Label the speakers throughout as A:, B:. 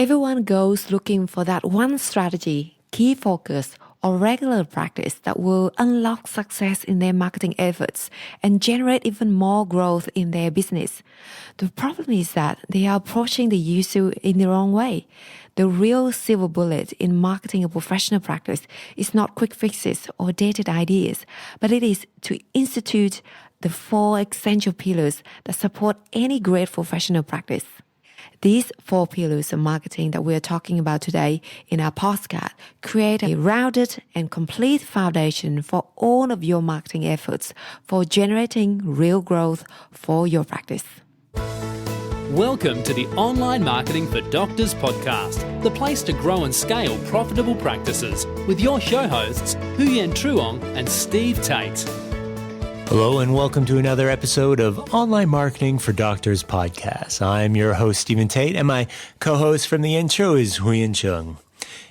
A: Everyone goes looking for that one strategy, key focus, or regular practice that will unlock success in their marketing efforts and generate even more growth in their business. The problem is that they are approaching the issue in the wrong way. The real silver bullet in marketing a professional practice is not quick fixes or dated ideas, but it is to institute the 4 essential pillars that support any great professional practice. These 4 pillars of marketing that we're talking about today in our podcast create a rounded and complete foundation for all of your marketing efforts for generating real growth for your practice.
B: Welcome to the Online Marketing for Doctors podcast, the place to grow and scale profitable practices with your show hosts, Huyen Truong and Steve Tate.
C: Hello and welcome to another episode of Online Marketing for Doctors podcast. I'm your host, Stephen Tate, and my co-host from the intro is Huyen Truong.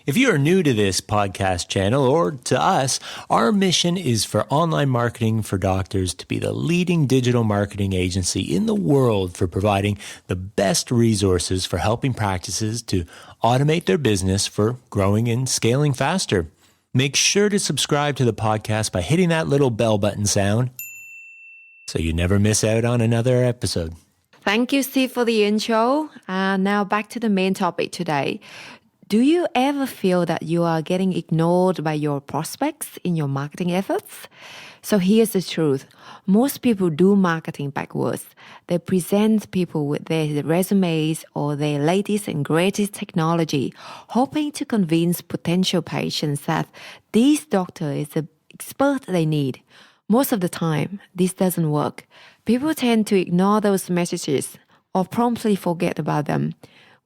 C: If you are new to this podcast channel or to us, our mission is for Online Marketing for Doctors to be the leading digital marketing agency in the world for providing the best resources for helping practices to automate their business for growing and scaling faster. Make sure to subscribe to the podcast by hitting that little bell button sound, so you never miss out on another episode.
A: Thank you, Steve, for the intro. Now back to the main topic today. Do you ever feel that you are getting ignored by your prospects in your marketing efforts? So here's the truth. Most people do marketing backwards. They present people with their resumes or their latest and greatest technology, hoping to convince potential patients that this doctor is the expert they need. Most of the time, this doesn't work. People tend to ignore those messages or promptly forget about them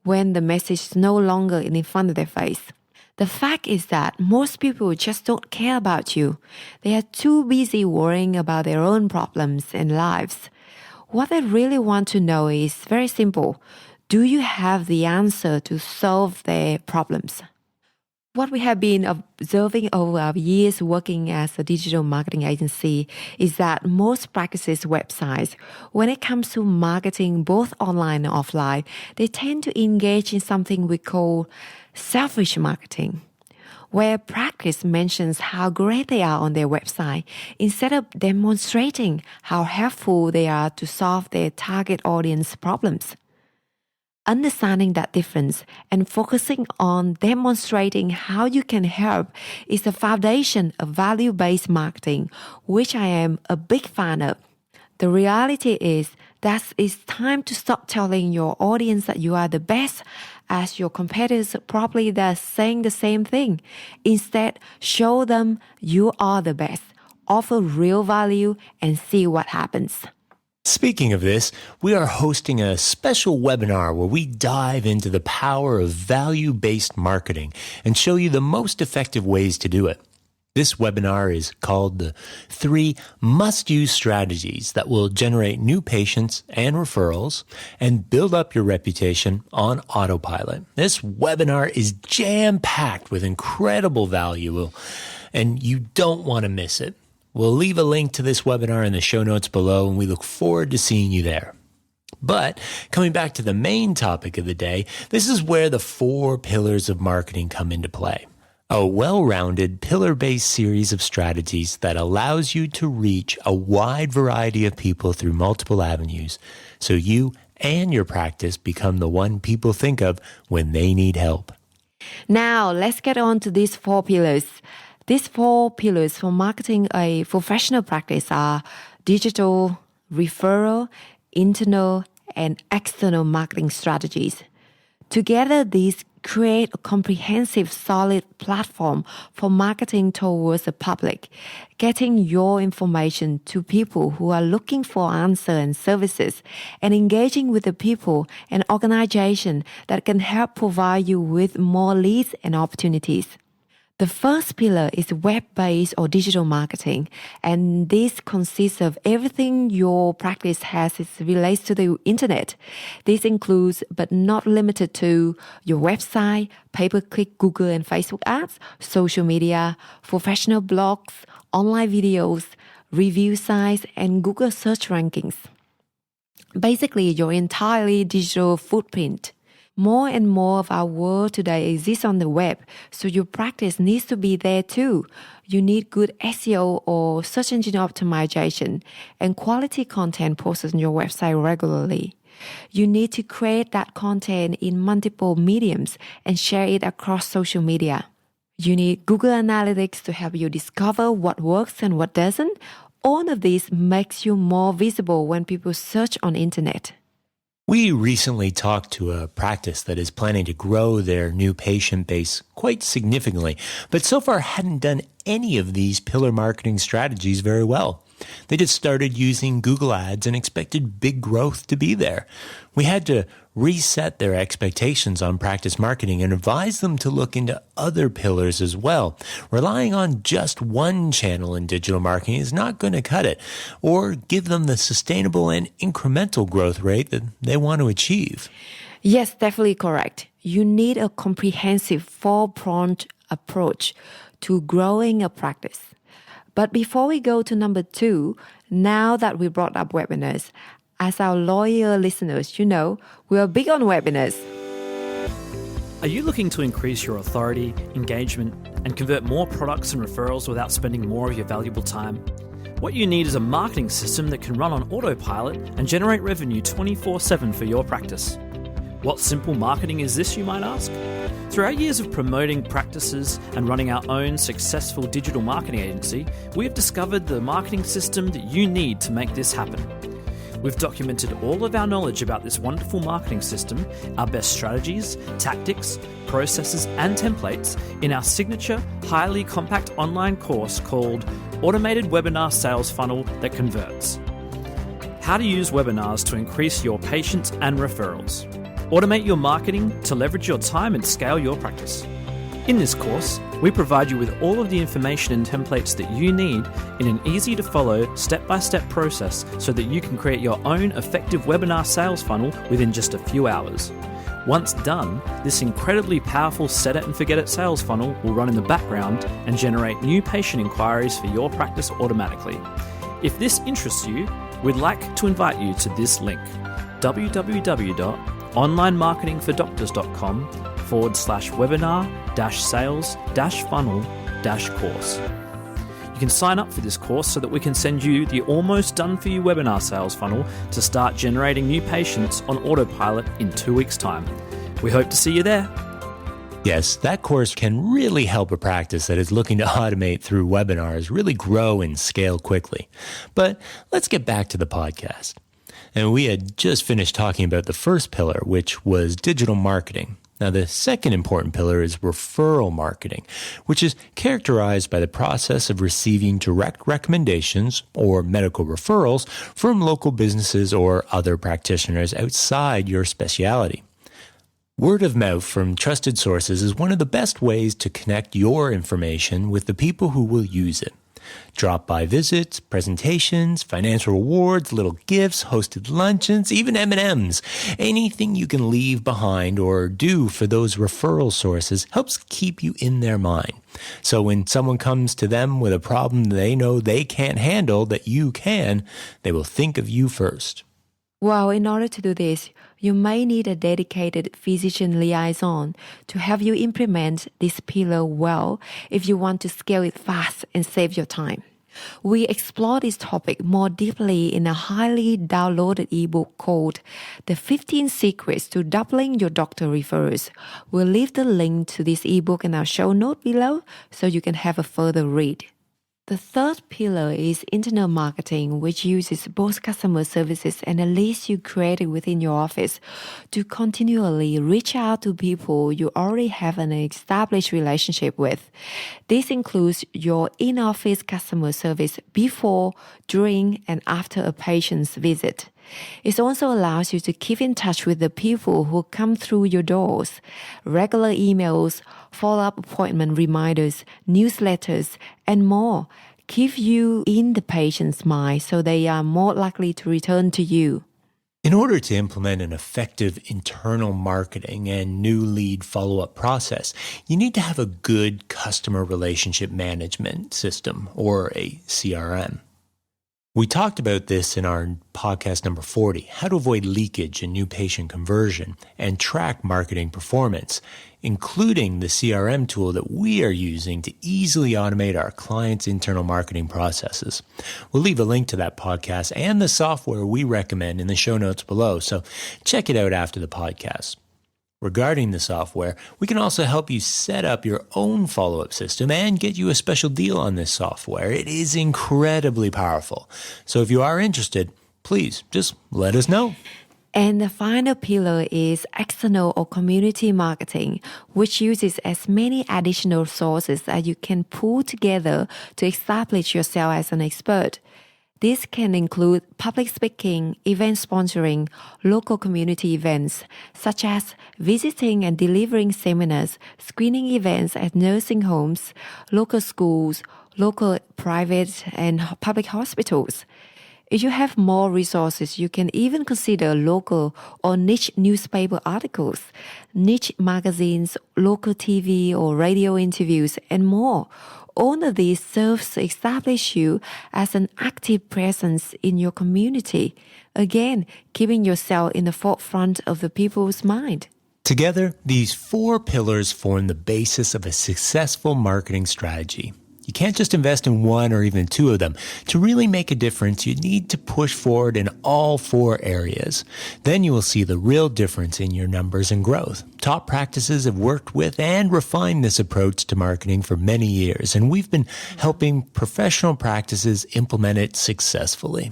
A: when the message is no longer in front of their face. The fact is that most people just don't care about you. They are too busy worrying about their own problems and lives. What they really want to know is very simple. Do you have the answer to solve their problems? What we have been observing over our years working as a digital marketing agency is that most practices' websites, when it comes to marketing both online and offline, they tend to engage in something we call selfish marketing, where practice mentions how great they are on their website instead of demonstrating how helpful they are to solve their target audience problems. Understanding that difference and focusing on demonstrating how you can help is the foundation of value-based marketing, which I am a big fan of. The reality is that it's time to stop telling your audience that you are the best, as your competitors probably are saying the same thing. Instead, show them you are the best, offer real value, and see what happens.
C: Speaking of this, we are hosting a special webinar where we dive into the power of value-based marketing and show you the most effective ways to do it. This webinar is called the 3 must-use strategies that will generate new patients and referrals and build up your reputation on autopilot. This webinar is jam-packed with incredible value, and you don't want to miss it. We'll leave a link to this webinar in the show notes below, and we look forward to seeing you there. But coming back to the main topic of the day, this is where the 4 pillars of marketing come into play. A well-rounded, pillar-based series of strategies that allows you to reach a wide variety of people through multiple avenues, so you and your practice become the one people think of when they need help.
A: Now, let's get on to these 4 pillars. These 4 pillars for marketing a professional practice are digital, referral, internal, and external marketing strategies. Together, these create a comprehensive, solid platform for marketing towards the public, getting your information to people who are looking for answers and services, and engaging with the people and organizations that can help provide you with more leads and opportunities. The first pillar is web-based or digital marketing, and this consists of everything your practice has as it relates to the internet. This includes, but not limited to, your website, pay-per-click Google and Facebook ads, social media, professional blogs, online videos, review sites, and Google search rankings. Basically, your entirely digital footprint. More and more of our world today exists on the web, so your practice needs to be there too. You need good SEO or search engine optimization and quality content posted on your website regularly. You need to create that content in multiple mediums and share it across social media. You need Google Analytics to help you discover what works and what doesn't. All of this makes you more visible when people search on internet.
C: We recently talked to a practice that is planning to grow their new patient base quite significantly, but so far hadn't done any of these pillar marketing strategies very well. They just started using Google Ads and expected big growth to be there. We had to reset their expectations on practice marketing and advise them to look into other pillars as well. Relying on just one channel in digital marketing is not going to cut it or give them the sustainable and incremental growth rate that they want to achieve.
A: Yes, definitely correct. You need a comprehensive four-pronged approach to growing a practice. But before we go to number 2, now that we brought up webinars, as our loyal listeners, you know, we are big on webinars.
D: Are you looking to increase your authority, engagement, and convert more products and referrals without spending more of your valuable time? What you need is a marketing system that can run on autopilot and generate revenue 24/7 for your practice. What simple marketing is this, you might ask? Through our years of promoting practices and running our own successful digital marketing agency, we have discovered the marketing system that you need to make this happen. We've documented all of our knowledge about this wonderful marketing system, our best strategies, tactics, processes, and templates in our signature, highly compact online course called Automated Webinar Sales Funnel That Converts. How to use webinars to increase your patients and referrals. Automate your marketing to leverage your time and scale your practice. In this course, we provide you with all of the information and templates that you need in an easy-to-follow, step-by-step process so that you can create your own effective webinar sales funnel within just a few hours. Once done, this incredibly powerful set it and forget it sales funnel will run in the background and generate new patient inquiries for your practice automatically. If this interests you, we'd like to invite you to this link, www.onlinemarketingfordoctors.com/webinar-sales-funnel-course. You can sign up for this course so that we can send you the almost done for you webinar sales funnel to start generating new patients on autopilot in 2 weeks' time. We hope to see you there.
C: Yes, that course can really help a practice that is looking to automate through webinars really grow and scale quickly. But let's get back to the podcast. And we had just finished talking about the first pillar, which was digital marketing. Now, the second important pillar is referral marketing, which is characterized by the process of receiving direct recommendations or medical referrals from local businesses or other practitioners outside your specialty. Word of mouth from trusted sources is one of the best ways to connect your information with the people who will use it. Drop-by visits, presentations, financial rewards, little gifts, hosted luncheons, even M&Ms. Anything you can leave behind or do for those referral sources helps keep you in their mind. So when someone comes to them with a problem they know they can't handle that you can, they will think of you first.
A: Well, in order to do this, you may need a dedicated physician liaison to help you implement this pillar well if you want to scale it fast and save your time. We explore this topic more deeply in a highly downloaded ebook called The 15 Secrets to Doubling Your Doctor Referrals. We'll leave the link to this ebook in our show note below so you can have a further read. The third pillar is internal marketing, which uses both customer services and a list you created within your office to continually reach out to people you already have an established relationship with. This includes your in-office customer service before, during, and after a patient's visit. It also allows you to keep in touch with the people who come through your doors. Regular emails, follow-up appointment reminders, newsletters, and more keep you in the patient's mind so they are more likely to return to you.
C: In order to implement an effective internal marketing and new lead follow-up process, you need to have a good customer relationship management system, or a CRM. We talked about this in our podcast number 40, how to avoid leakage and new patient conversion and track marketing performance, including the CRM tool that we are using to easily automate our clients' internal marketing processes. We'll leave a link to that podcast and the software we recommend in the show notes below, so check it out after the podcast. Regarding the software, we can also help you set up your own follow-up system and get you a special deal on this software. It is incredibly powerful. So if you are interested, please just let us know.
A: And the final pillar is external or community marketing, which uses as many additional sources as you can pull together to establish yourself as an expert. This can include public speaking, event sponsoring, local community events, such as visiting and delivering seminars, screening events at nursing homes, local schools, local private and public hospitals. If you have more resources, you can even consider local or niche newspaper articles, niche magazines, local TV or radio interviews, and more. All of these serves to establish you as an active presence in your community. Again, keeping yourself in the forefront of the people's mind.
C: Together, these 4 pillars form the basis of a successful marketing strategy. You can't just invest in one or even 2 of them. To really make a difference, you need to push forward in all 4 areas. Then you will see the real difference in your numbers and growth. Top practices have worked with and refined this approach to marketing for many years, and we've been helping professional practices implement it successfully.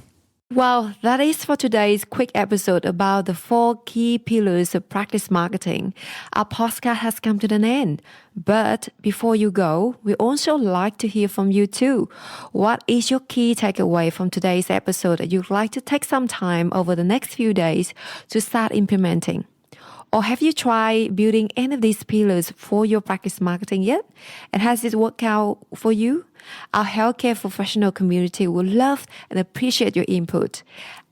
A: Well, that is for today's quick episode about the 4 key pillars of practice marketing. Our podcast has come to an end. But before you go, we also like to hear from you too. What is your key takeaway from today's episode that you'd like to take some time over the next few days to start implementing? Or have you tried building any of these pillars for your practice marketing yet? And has it worked out for you? Our healthcare professional community would love and appreciate your input.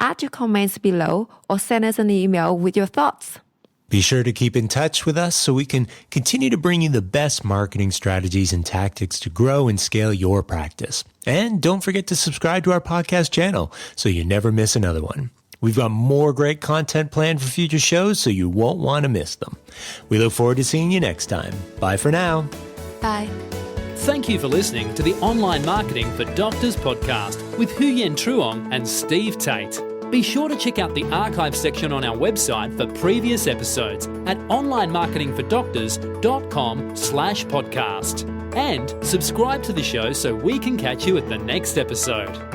A: Add your comments below or send us an email with your thoughts.
C: Be sure to keep in touch with us so we can continue to bring you the best marketing strategies and tactics to grow and scale your practice. And don't forget to subscribe to our podcast channel so you never miss another one. We've got more great content planned for future shows, so you won't want to miss them. We look forward to seeing you next time. Bye for now.
A: Bye.
B: Thank you for listening to the Online Marketing for Doctors podcast with Huyen Truong and Steve Tate. Be sure to check out the archive section on our website for previous episodes at onlinemarketingfordoctors.com/podcast. And subscribe to the show so we can catch you at the next episode.